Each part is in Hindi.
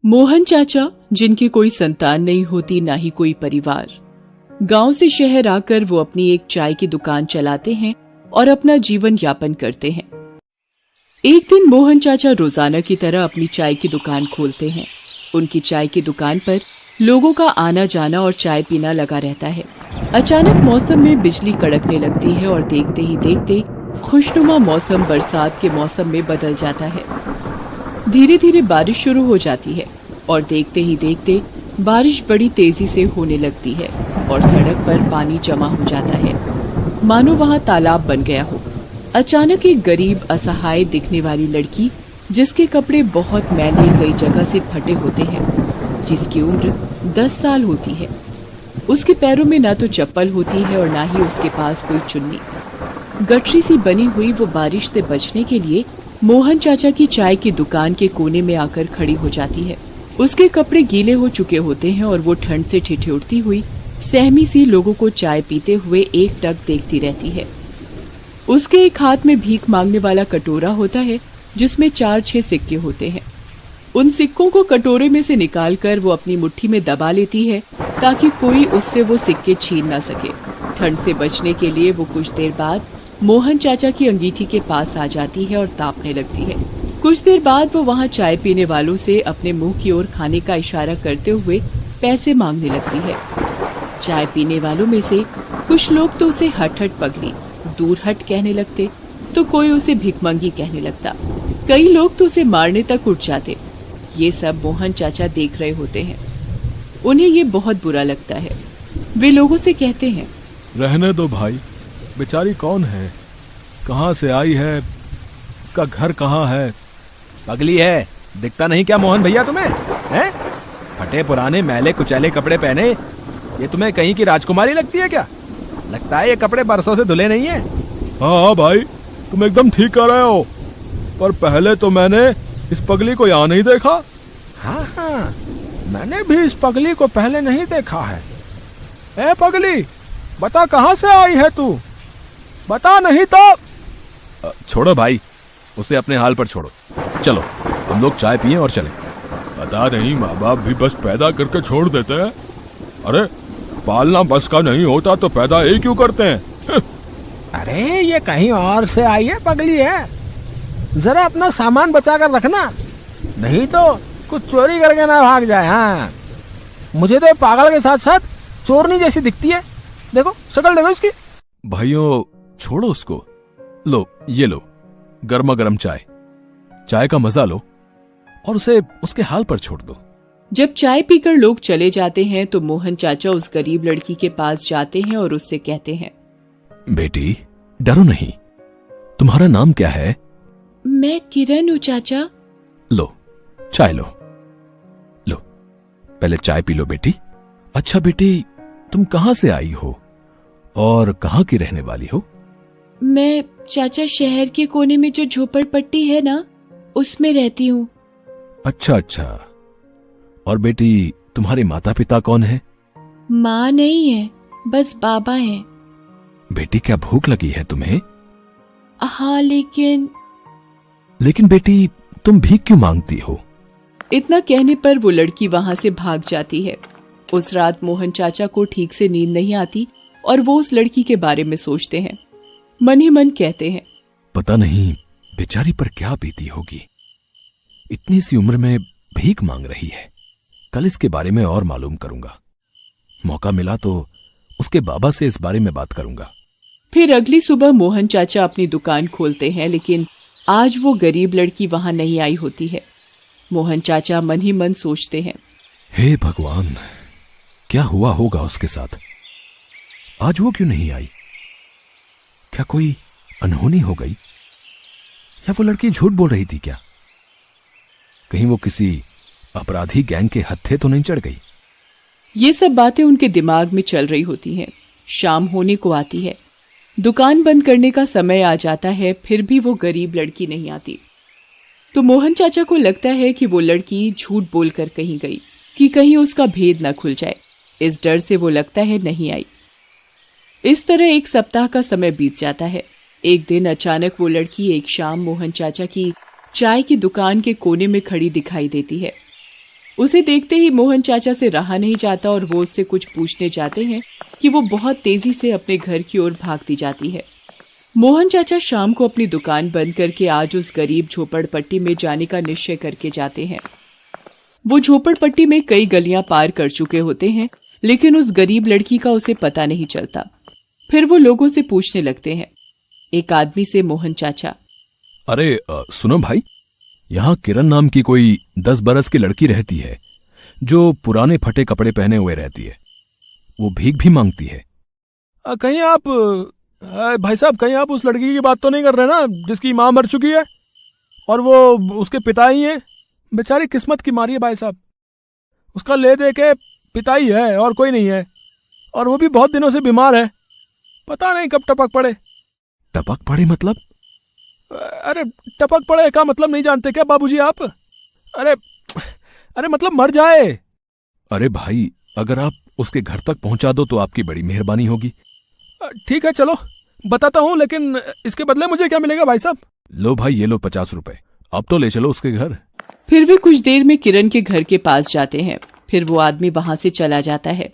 मोहन चाचा, जिनकी कोई संतान नहीं होती ना ही कोई परिवार, गांव से शहर आकर वो अपनी एक चाय की दुकान चलाते हैं और अपना जीवन यापन करते हैं। एक दिन मोहन चाचा रोजाना की तरह अपनी चाय की दुकान खोलते हैं। उनकी चाय की दुकान पर लोगों का आना जाना और चाय पीना लगा रहता है। अचानक मौसम में बिजली कड़कने लगती है और देखते ही देखते खुशनुमा मौसम बरसात के मौसम में बदल जाता है। धीरे धीरे बारिश शुरू हो जाती है और देखते ही देखते बारिश बड़ी तेजी से होने लगती है और सड़क पर पानी जमा हो जाता है, मानो वहाँ तालाब बन गया हो। अचानक एक गरीब असहाय दिखने वाली लड़की, जिसके कपड़े बहुत मैले कई जगह से फटे होते हैं, जिसकी उम्र 10 साल होती है, उसके पैरों में ना तो चप्पल होती है और ना ही उसके पास कोई चुन्नी। गठरी सी बनी हुई वो बारिश से बचने के लिए मोहन चाचा की चाय की दुकान के कोने में आकर खड़ी हो जाती है। उसके कपड़े गीले हो चुके होते हैं और वो ठंड से ठिठुरती हुई सहमी सी लोगों को चाय पीते हुए एकटक देखती रहती है। उसके एक हाथ में भीख मांगने वाला कटोरा होता है, जिसमें 4-6 सिक्के होते हैं। उन सिक्कों को कटोरे में से निकालकर वो अपनी मुट्ठी में दबा लेती है ताकि कोई उससे वो सिक्के छीन न सके। ठंड से बचने के लिए वो कुछ देर बाद मोहन चाचा की अंगीठी के पास आ जाती है और तापने लगती है। कुछ देर बाद वो वहाँ चाय पीने वालों से अपने मुंह की ओर खाने का इशारा करते हुए पैसे मांगने लगती है। चाय पीने वालों में से कुछ लोग तो उसे हट हट पगली, दूर हट कहने लगते, तो कोई उसे भिखमंगी कहने लगता। कई लोग तो उसे मारने तक उठ जाते। ये सब मोहन चाचा देख रहे होते हैं। उन्हें ये बहुत बुरा लगता है। वे लोगों से कहते हैं, रहने दो भाई, बेचारी कौन है, कहाँ से आई है, उसका घर कहाँ है? पगली है, दिखता नहीं क्या मोहन भैया तुम्हें? हैं? फटे पुराने मैले कुचैले कपड़े पहने ये तुम्हें कहीं की राजकुमारी लगती है क्या? लगता है ये कपड़े बरसों से धुले नहीं है। हाँ भाई, तुम एकदम ठीक कर रहे हो, पर पहले तो मैंने इस पगली को यहाँ नहीं देखा। हाँ, मैंने भी इस पगली को पहले नहीं देखा है। ए पगली, बता कहाँ से आई है तू? बता नहीं तो। छोड़ो भाई, उसे अपने हाल पर छोड़ो। चलो हम लोग चाय पिए और चलें। पता नहीं माँ बाप भी बस पैदा करके छोड़ देते हैं। अरे पालना बस का नहीं होता तो पैदा ही क्यों करते हैं? अरे ये कहीं और से आई है पगली है, जरा अपना सामान बचा कर रखना, नहीं तो कुछ चोरी करके ना भाग जाए। हाँ, मुझे तो पागल के साथ साथ चोरनी जैसी दिखती है। देखो शक्ल देखो इसकी। भाइयों छोड़ो उसको, लो ये लो गर्मा गर्म चाय, चाय का मजा लो और उसे उसके हाल पर छोड़ दो। जब चाय पीकर लोग चले जाते हैं तो मोहन चाचा उस गरीब लड़की के पास जाते हैं और उससे कहते हैं, बेटी डरो नहीं, तुम्हारा नाम क्या है? मैं किरण हूँ चाचा। लो चाय लो, लो पहले चाय पी लो बेटी। अच्छा बेटी, तुम कहाँ से आई हो और कहाँ की रहने वाली हो? मैं चाचा शहर के कोने में जो झोपड़पट्टी है ना, उसमें रहती हूँ। अच्छा अच्छा, और बेटी तुम्हारे माता पिता कौन है? माँ नहीं है, बस बाबा हैं। बेटी क्या भूख लगी है तुम्हें? हाँ लेकिन बेटी तुम भीख क्यों मांगती हो? इतना कहने पर वो लड़की वहां से भाग जाती है। उस रात मोहन चाचा को ठीक से नींद नहीं आती और वो उस लड़की के बारे में सोचते हैं। मन ही मन कहते हैं, पता नहीं बेचारी पर क्या बीती होगी, इतनी सी उम्र में भीख मांग रही है। कल इसके बारे में और मालूम करूंगा, मौका मिला तो उसके बाबा से इस बारे में बात करूंगा। फिर अगली सुबह मोहन चाचा अपनी दुकान खोलते हैं, लेकिन आज वो गरीब लड़की वहां नहीं आई होती है। मोहन चाचा मन ही मन सोचते हैं, हे भगवान, क्या हुआ होगा उसके साथ? आज वो क्यों नहीं आई? क्या कोई अनहोनी हो गई, या वो लड़की झूठ बोल रही थी क्या? कहीं वो किसी अपराधी गैंग के हत्थे तो नहीं चढ़ गई? ये सब बातें उनके दिमाग में चल रही होती हैं। शाम होने को आती है, दुकान बंद करने का समय आ जाता है, फिर भी वो गरीब लड़की नहीं आती। तो मोहन चाचा को लगता है कि वो लड़की झूठ बोलकर कहीं गई, कि कहीं उसका भेद न खुल जाए। इस डर से वो लगता है नहीं आई। इस तरह एक सप्ताह का समय बीत जाता है। एक दिन अचानक वो लड़की एक शाम मोहन चाचा की चाय की दुकान के कोने में खड़ी दिखाई देती है। उसे देखते ही मोहन चाचा से रहा नहीं जाता और वो उससे कुछ पूछने जाते हैं कि वो बहुत तेजी से अपने घर की ओर भागती जाती है। मोहन चाचा शाम को अपनी दुकान बंद करके आज उस गरीब झोपड़पट्टी में जाने का निश्चय करके जाते हैं। वो झोपड़पट्टी में कई गलियां पार कर चुके होते हैं, लेकिन उस गरीब लड़की का उसे पता नहीं चलता। फिर वो लोगों से पूछने लगते हैं। एक आदमी से मोहन चाचा, अरे सुनो भाई, यहाँ किरण नाम की कोई 10 बरस की लड़की रहती है जो पुराने फटे कपड़े पहने हुए रहती है। वो भीख भी मांगती है। कहीं आप भाई साहब, कहीं आप उस लड़की की बात तो नहीं कर रहे ना जिसकी माँ मर चुकी है और वो उसके पिता ही है? बेचारी किस्मत की मारी है भाई साहब। उसका ले दे के पिता ही है और कोई नहीं है, और वो भी बहुत दिनों से बीमार है। पता नहीं कब टपक पड़े। टपक पड़े मतलब? अरे टपक पड़े का मतलब नहीं जानते क्या बाबूजी आप? अरे मतलब मर जाए। अरे भाई, अगर आप उसके घर तक पहुंचा दो तो आपकी बड़ी मेहरबानी होगी। ठीक है, चलो बताता हूँ, लेकिन इसके बदले मुझे क्या मिलेगा भाई साहब? लो भाई, ये लो 50 रुपए, अब तो ले चलो उसके घर। फिर वे कुछ देर में किरण के घर के पास जाते हैं। फिर वो आदमी वहां से चला जाता है।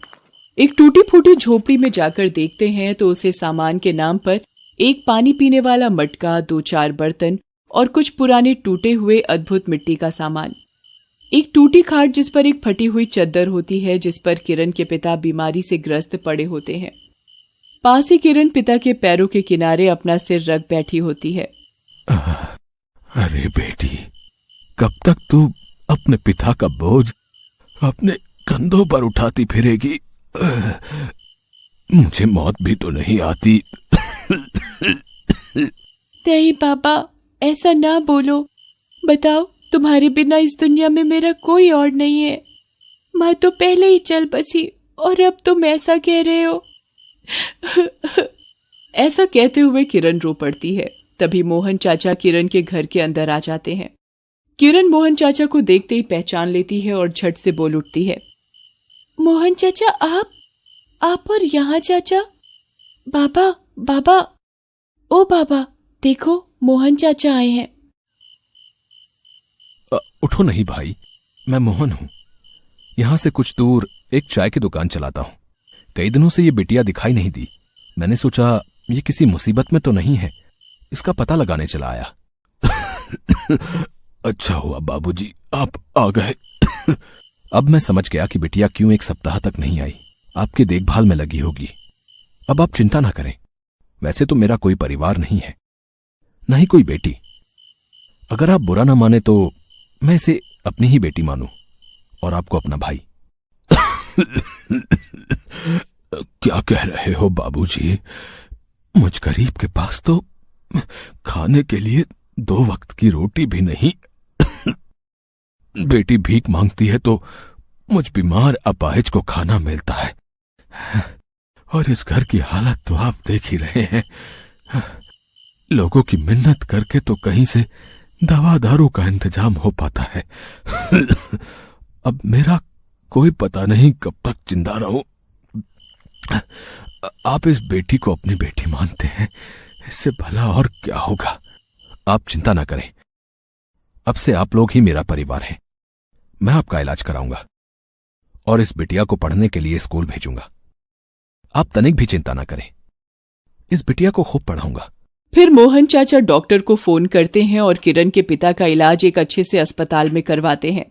एक टूटी फूटी झोपड़ी में जाकर देखते हैं तो उसे सामान के नाम पर एक पानी पीने वाला मटका, 2-4 बर्तन और कुछ पुराने टूटे हुए अद्भुत मिट्टी का सामान, एक टूटी खाट जिस पर एक फटी हुई चद्दर होती है, जिस पर किरण के पिता बीमारी से ग्रस्त पड़े होते हैं। पास ही किरण पिता के पैरों के किनारे अपना सिर रख बैठी होती है। अरे बेटी, कब तक तू अपने पिता का बोझ अपने कंधों पर उठाती फिरेगी? मुझे मौत भी तो नहीं आती। नहीं पापा, ऐसा ना बोलो। बताओ, तुम्हारे बिना इस दुनिया में मेरा कोई और नहीं है। माँ तो पहले ही चल बसी और अब तुम ऐसा कह रहे हो। ऐसा कहते हुए किरण रो पड़ती है। तभी मोहन चाचा किरण के घर के अंदर आ जाते हैं। किरण मोहन चाचा को देखते ही पहचान लेती है और झट से बोल उठती है, मोहन चाचा, आप और यहाँ चाचा? बाबा, बाबा, ओ बाबा, देखो मोहन चाचा आए हैं। उठो नहीं भाई, मैं मोहन हूं। यहां से कुछ दूर एक चाय की दुकान चलाता हूं। कई दिनों से ये बिटिया दिखाई नहीं दी। मैंने सोचा ये किसी मुसीबत में तो नहीं है, इसका पता लगाने चला आया। अच्छा हुआ बाबूजी आप आ गए। अब मैं समझ गया कि बिटिया क्यों 1 सप्ताह तक नहीं आई। आपकी देखभाल में लगी होगी। अब आप चिंता ना करें। वैसे तो मेरा कोई परिवार नहीं है, न ही कोई बेटी। अगर आप बुरा ना माने तो मैं इसे अपनी ही बेटी मानूं और आपको अपना भाई। क्या कह रहे हो बाबूजी? मुझ गरीब के पास तो खाने के लिए 2 वक्त की रोटी भी नहीं। बेटी भीख मांगती है तो मुझ बीमार अपाहिज को खाना मिलता है, और इस घर की हालत तो आप देख ही रहे हैं। लोगों की मिन्नत करके तो कहीं से दवा दारू का इंतजाम हो पाता है। अब मेरा कोई पता नहीं कब तक जिंदा रहूं। आप इस बेटी को अपनी बेटी मानते हैं, इससे भला और क्या होगा। आप चिंता ना करें, अब से आप लोग ही मेरा परिवार हैं। मैं आपका इलाज कराऊंगा और इस बिटिया को पढ़ने के लिए स्कूल भेजूंगा। आप तनिक भी चिंता ना करें, इस बिटिया को खूब पढ़ाऊंगा। फिर मोहन चाचा डॉक्टर को फोन करते हैं और किरण के पिता का इलाज एक अच्छे से अस्पताल में करवाते हैं।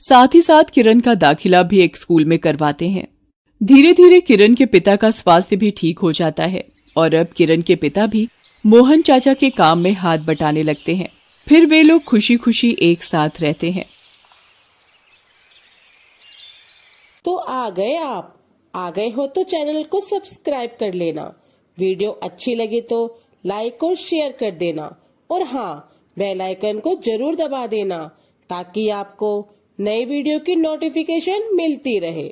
साथ ही साथ किरण का दाखिला भी एक स्कूल में करवाते हैं। धीरे धीरे किरण के पिता का स्वास्थ्य भी ठीक हो जाता है और अब किरण के पिता भी मोहन चाचा के काम में हाथ बटाने लगते हैं। फिर वे लोग खुशी खुशी एक साथ रहते हैं। तो आ गए हो तो चैनल को सब्सक्राइब कर लेना। वीडियो अच्छी लगी तो लाइक और शेयर कर देना, और हाँ, बेल आइकन को जरूर दबा देना ताकि आपको नई वीडियो की नोटिफिकेशन मिलती रहे।